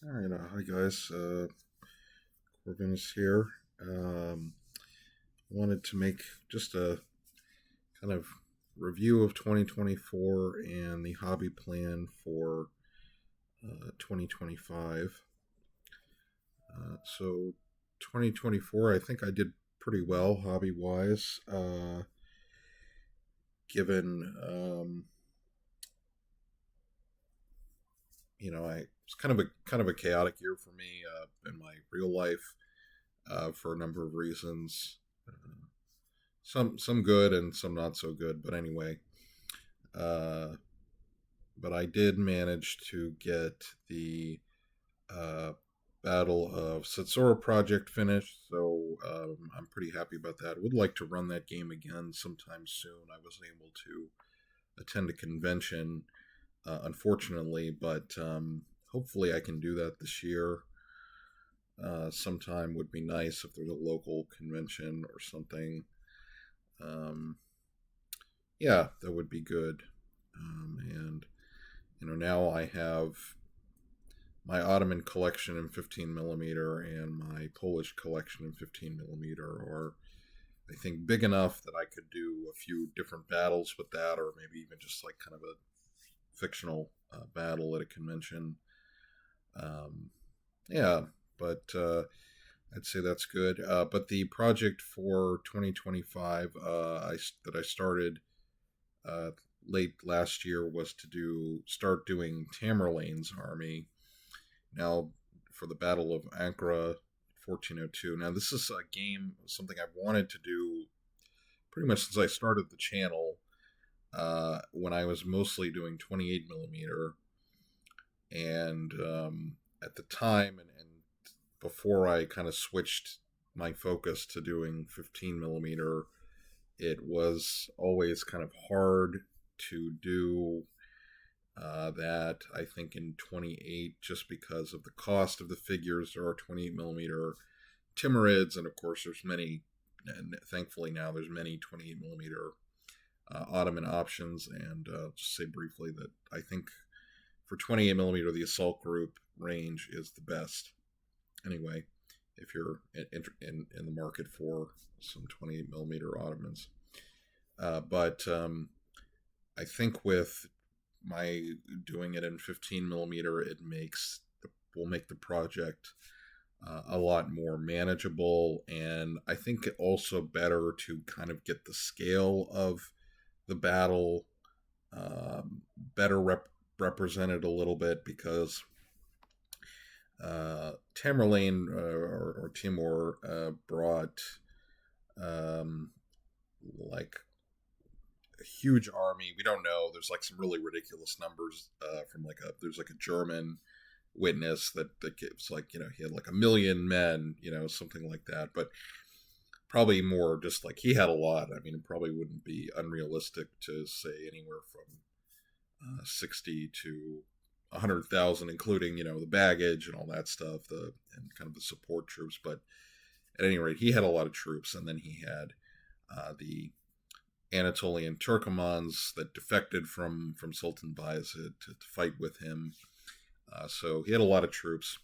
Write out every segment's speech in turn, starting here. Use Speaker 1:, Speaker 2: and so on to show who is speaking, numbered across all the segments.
Speaker 1: All right, hi guys. Corbin is here. Um, Wanted to make just a kind of review of 2024 and the hobby plan for 2025. So 2024, I think I did pretty well hobby wise, given I it's kind of a chaotic year for me in my real life for a number of reasons. Uh, some good and some not so good, but anyway. Uh, but I did manage to get the uh, Battle of Satsura project finished, so I'm pretty happy about that. Would like to run that game again sometime soon. I wasn't able to attend a convention, unfortunately, but hopefully I can do that this year. Sometime would be nice if there's a local convention or something. Um, yeah, that would be good. And now I have my Ottoman collection in 15 millimeter and my Polish collection in 15 millimeter are, I think, big enough that I could do a few different battles with that, or maybe even just like kind of a fictional battle at a convention. Um, yeah, but I'd say that's good. But the project for 2025 that I started uh, late last year was to start doing Tamerlane's army. Now, for the Battle of Ankara 1402. Now, this is a game, something I've wanted to do pretty much since I started the channel. When I was mostly doing 28 millimeter, and at the time and before I kind of switched my focus to doing 15 millimeter, it was always kind of hard to do that. I think in 28, just because of the cost of the figures. There are 28 millimeter Timurids, and of course there's many, and thankfully now there's many 28 millimeter Ottoman options. And just say briefly that I think for 28 millimeter the assault group range is the best. Anyway, if you're in the market for some 28 millimeter Ottomans. But I think with my doing it in 15 millimeter, will make the project a lot more manageable, and I think also better to kind of get the scale of the battle better represented a little bit, because Tamerlane or Timur brought um, like a huge army. We don't know. There's like some really ridiculous numbers from there's like a German witness that gives like he had like 1 million men, something like that. But probably more just like he had a lot. I mean, it probably wouldn't be unrealistic to say anywhere from 60 to 100,000, including the baggage and all that stuff, and kind of the support troops. But at any rate, he had a lot of troops, and then he had the Anatolian Turkomans that defected from Sultan Bayezid to fight with him. So he had a lot of troops.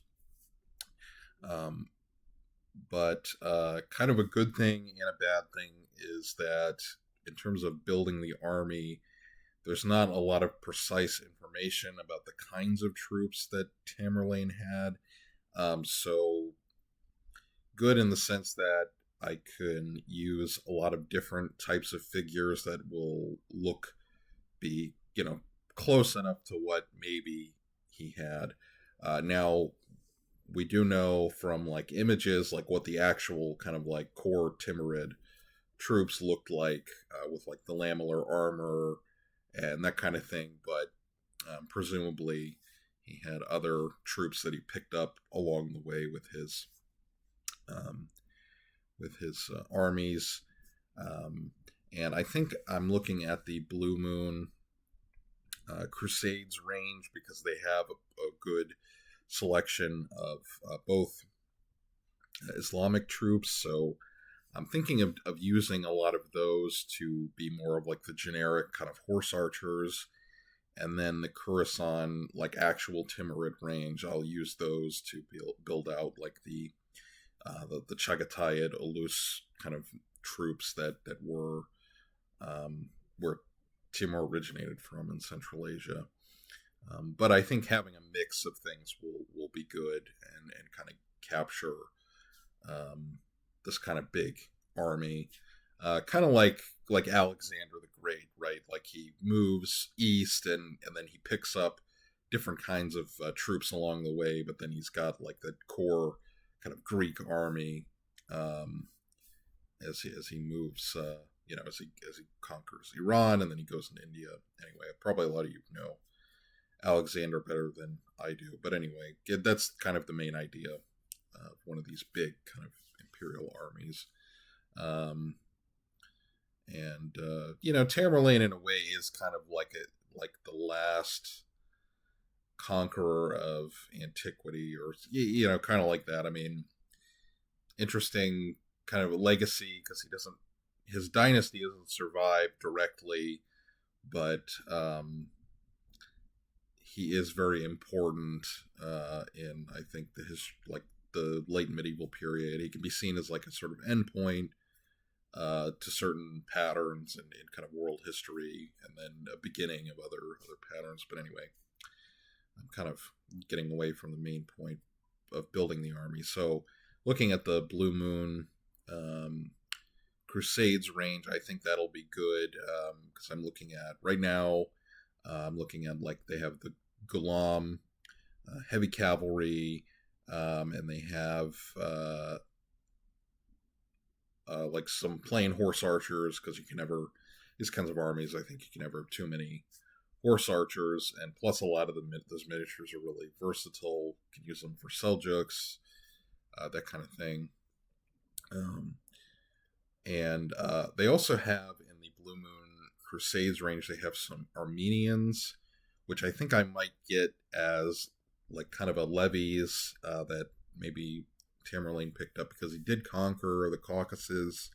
Speaker 1: But kind of a good thing and a bad thing is that in terms of building the army, there's not a lot of precise information about the kinds of troops that Tamerlane had. So good in the sense that I can use a lot of different types of figures that will be close enough to what maybe he had. Now, we do know from like images like what the actual kind of like core Timurid troops looked like, with like the lamellar armor and that kind of thing, but presumably he had other troops that he picked up along the way with his armies. And I think I'm looking at the Blue Moon Crusades range, because they have a good selection of both Islamic troops. So I'm thinking of using a lot of those to be more of like the generic kind of horse archers, and then the Khorasan, like actual Timurid range, I'll use those to build out like the Chagatai Ulus kind of troops that were where Timur originated from in Central Asia. But I think having a mix of things will be good and kind of capture this kind of big army, kind of like Alexander the Great, right? Like he moves east and then he picks up different kinds of troops along the way, but then he's got like the core kind of Greek army as he moves. As he conquers Iran and then he goes into India. Anyway, probably a lot of you know Alexander better than I do, but anyway, that's kind of the main idea of one of these big kind of imperial armies. Tamerlane in a way is kind of like the last conqueror of antiquity, or kind of like that. I mean, interesting kind of a legacy because his dynasty doesn't survive directly, but he is very important in, I think, the late medieval period. He can be seen as like a sort of endpoint to certain patterns in kind of world history, and then a beginning of other patterns. But anyway, I'm kind of getting away from the main point of building the army. So looking at the Blue Moon Crusades range, I think that'll be good because I'm looking at right now. I'm looking at like they have the Ghulam heavy cavalry, and they have like some plain horse archers, because you can never, these kinds of armies, I think you can never have too many horse archers, and plus a lot of those miniatures are really versatile. You can use them for Seljuks, that kind of thing. And they also have in the Blue Moon Crusades range, they have some Armenians, which I think I might get as like kind of a levies that maybe Tamerlane picked up because he did conquer the Caucasus.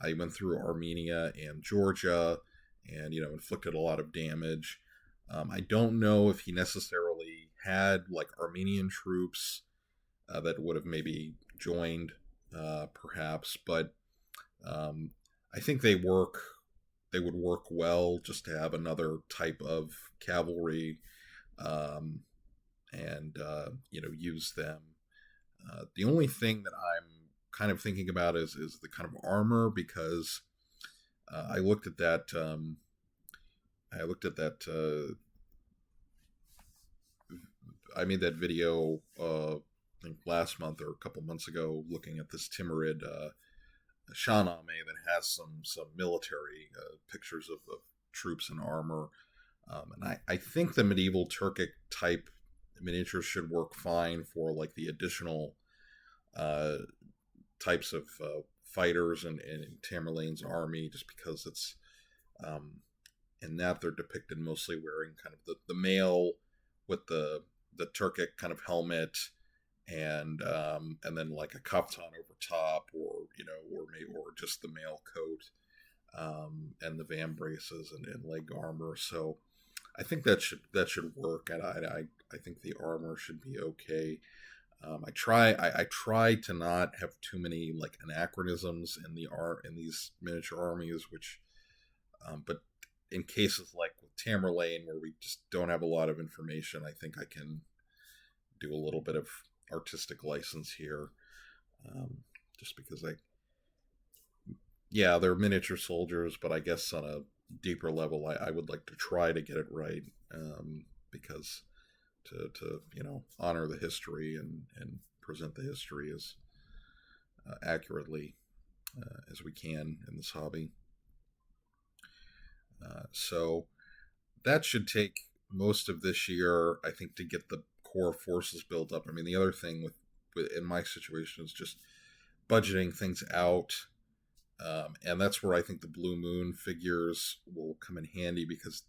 Speaker 1: He went through Armenia and Georgia and, inflicted a lot of damage. I don't know if he necessarily had like Armenian troops that would have maybe joined perhaps, but I think they would work well just to have another type of cavalry, and use them. The only thing that I'm kind of thinking about is the kind of armor, because I looked at that. I made that video I think last month or a couple months ago, looking at this Timurid Shahnameh that has some military pictures of troops and armor, and I think the medieval Turkic type miniatures should work fine for like the additional types of fighters in Tamerlane's army, just because it's in that they're depicted mostly wearing kind of the male with the Turkic kind of helmet, and then like a kaftan over top, or or just the male coat, and the van braces and leg armor. So I think that should work, and I think the armor should be okay. I try to not have too many like anachronisms in these miniature armies, which but in cases like with Tamerlane, where we just don't have a lot of information, I think I can do a little bit of artistic license here, just because they're miniature soldiers, but I guess on a deeper level, I would like to try to get it right, because to honor the history and present the history as accurately as we can in this hobby. So that should take most of this year, I think, to get the core forces built up. I mean, the other thing with in my situation is just budgeting things out, and that's where I think the Blue Moon figures will come in handy, because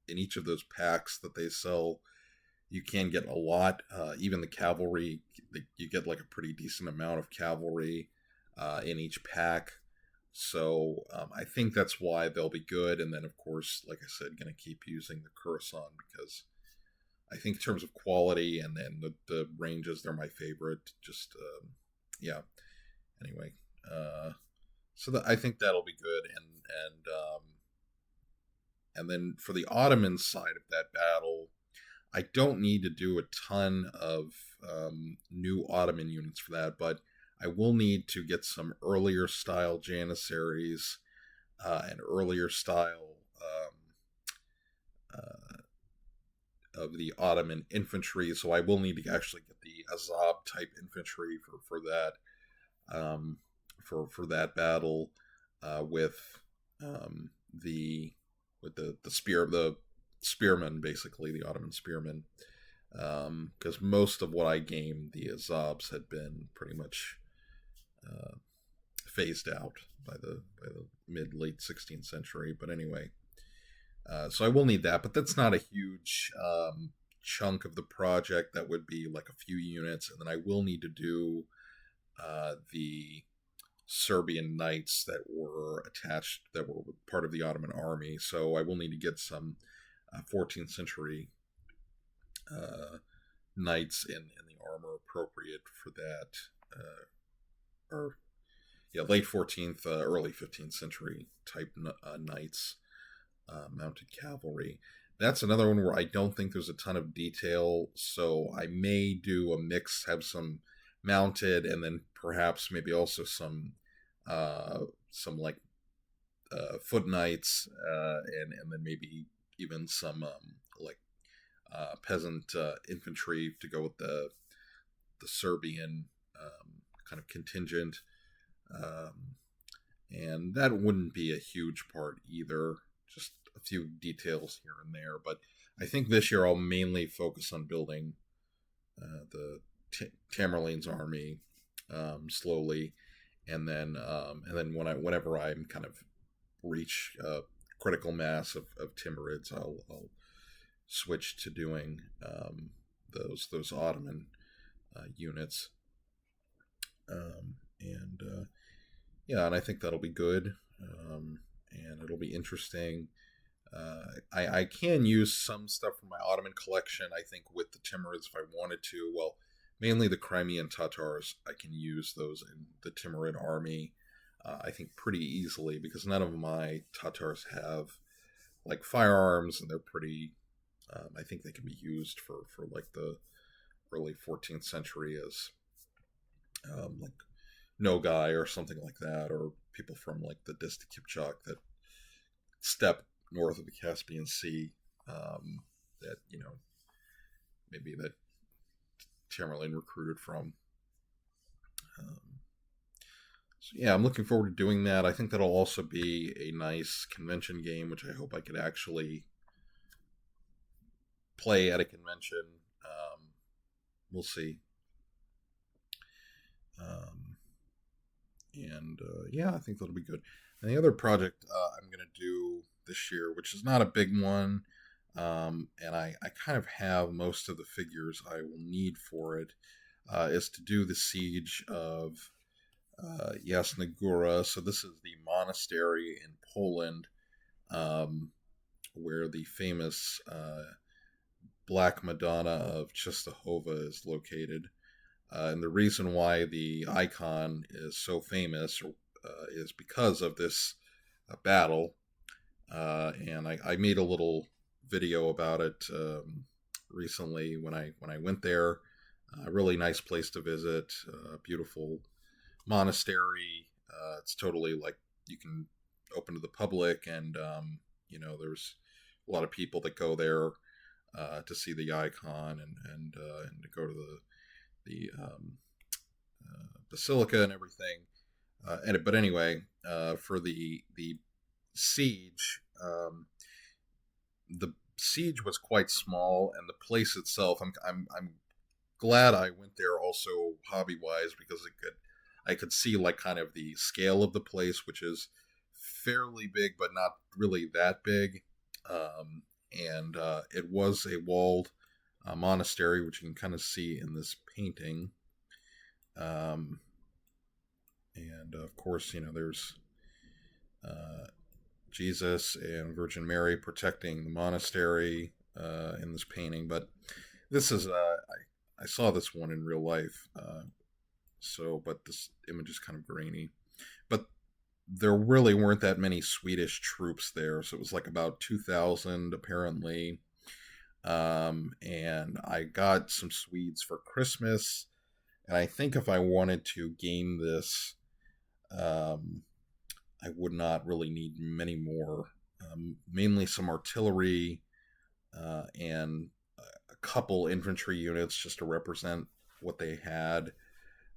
Speaker 1: in each of those packs that they sell, you can get a lot. Even the cavalry, you get like a pretty decent amount of cavalry in each pack. So I think that's why they'll be good. And then, of course, like I said, going to keep using the Coruscant because I think in terms of quality and then the ranges, they're my favorite. Just yeah. Anyway, so I think that'll be good. And then for the Ottoman side of that battle, I don't need to do a ton of new Ottoman units for that, but I will need to get some earlier style Janissaries and earlier style of the Ottoman infantry. So I will need to actually get the Azab type infantry for that for that battle with the the spearmen, basically the Ottoman spearmen, because most of what I gamed the Azabs had been pretty much phased out by the mid late 16th century. But anyway, so I will need that, but that's not a huge chunk of the project. That would be like a few units, and then I will need to do the Serbian knights that were attached, that were part of the Ottoman army. So I will need to get some 14th century knights in the armor appropriate for that, or yeah, late 14th, early 15th century type knights, mounted cavalry. That's another one where I don't think there's a ton of detail, so I may do a mix, have some mounted, and then perhaps maybe also some like foot knights, and then maybe even some like peasant infantry to go with the Serbian kind of contingent, and that wouldn't be a huge part either. Just a few details here and there, but I think this year I'll mainly focus on building the Tamerlane's army slowly, and then whenever I'm kind of reach critical mass of Timurids, I'll switch to doing those Ottoman units, and yeah, and I think that'll be good, and it'll be interesting. I can use some stuff from my Ottoman collection, I think, with the Timurids if I wanted to. Well, mainly the Crimean Tatars, I can use those in the Timurid army, I think, pretty easily, because none of my Tatars have like firearms, and they're pretty. I think they can be used for like the early 14th century as like Nogai or something like that, or people from like the Dista Kipchak, that steppe north of the Caspian Sea, that maybe that Tamerlane recruited from. So yeah, I'm looking forward to doing that. I think that'll also be a nice convention game, which I hope I could actually play at a convention. We'll see. And yeah, I think that'll be good. And the other project I'm going to do this year, which is not a big one, and I kind of have most of the figures I will need for it, is to do the siege of Jasna Góra. So this is the monastery in Poland, where the famous Black Madonna of Czestochowa is located. And the reason why the icon is so famous is because of this battle. And I made a little video about it recently when I went there. A really nice place to visit. Beautiful monastery. It's totally like you can open to the public, and there's a lot of people that go there to see the icon and to go to the basilica and everything. But anyway, for the siege, the siege was quite small, and the place itself, I'm glad I went there also hobby wise, because I could see like kind of the scale of the place, which is fairly big but not really that big. And it was a walled monastery, which you can kind of see in this painting. And of course, there's uh, Jesus and Virgin Mary protecting the monastery in this painting. But this is I saw this one in real life, but this image is kind of grainy. But there really weren't that many Swedish troops there, so it was like about 2,000 apparently. And I got some Swedes for Christmas, and I think if I wanted to game this, um, I would not really need many more. Mainly some artillery and a couple infantry units just to represent what they had.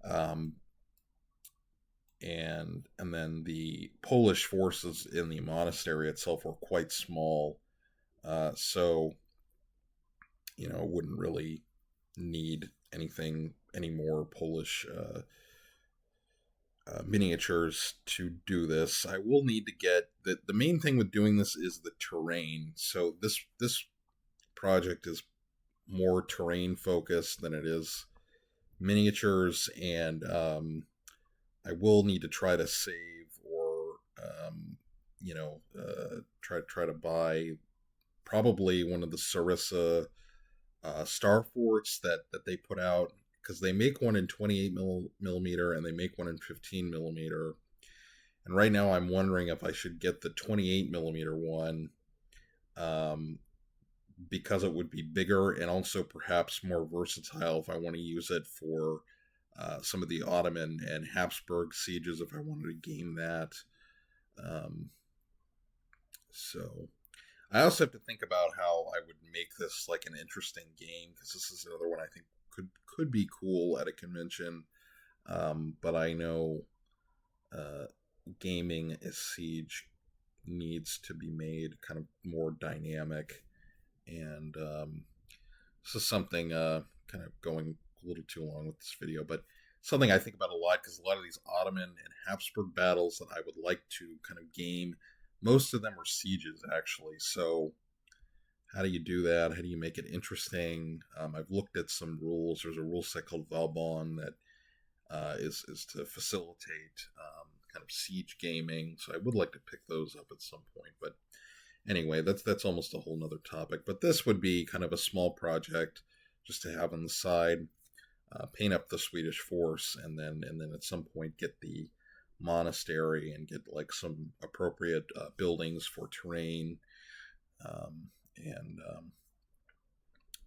Speaker 1: Um, and then the Polish forces in the monastery itself were quite small, so wouldn't really need any more Polish miniatures to do this. I will need to get the main thing with doing this is the terrain. So this project is more terrain focused than it is miniatures, and I will need to try to save or try to buy probably one of the Sarissa star forts that they put out, because they make one in 28 millimeter and they make one in 15 millimeter. And right now I'm wondering if I should get the 28 millimeter one, because it would be bigger and also perhaps more versatile if I want to use it for some of the Ottoman and Habsburg sieges if I wanted to game that. So I also have to think about how I would make this like an interesting game, because this is another one I think could be cool at a convention. But I know gaming a siege needs to be made kind of more dynamic, and this is something kind of going a little too long with this video, but something I think about a lot, because a lot of these Ottoman and Habsburg battles that I would like to kind of game, most of them are sieges actually. So how do you do that? How do you make it interesting? I've looked at some rules. There's a rule set called Valbon that is to facilitate kind of siege gaming. So I would like to pick those up at some point. But anyway, that's almost a whole nother topic. But this would be kind of a small project just to have on the side. Paint up the Swedish force, and then at some point get the monastery and get like some appropriate buildings for terrain, and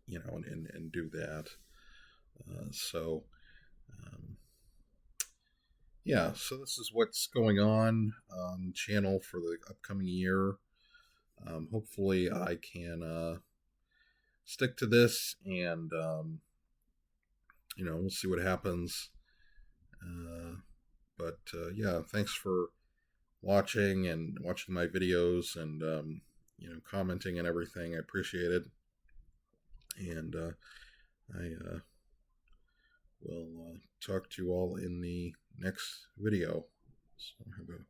Speaker 1: and do that. So yeah, so this is what's going on the channel for the upcoming year. Hopefully I can stick to this, and we'll see what happens. But yeah, thanks for watching my videos, and commenting and everything. I appreciate it, and I will talk to you all in the next video. So have a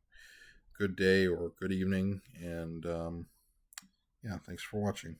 Speaker 1: good day or good evening, and yeah, thanks for watching.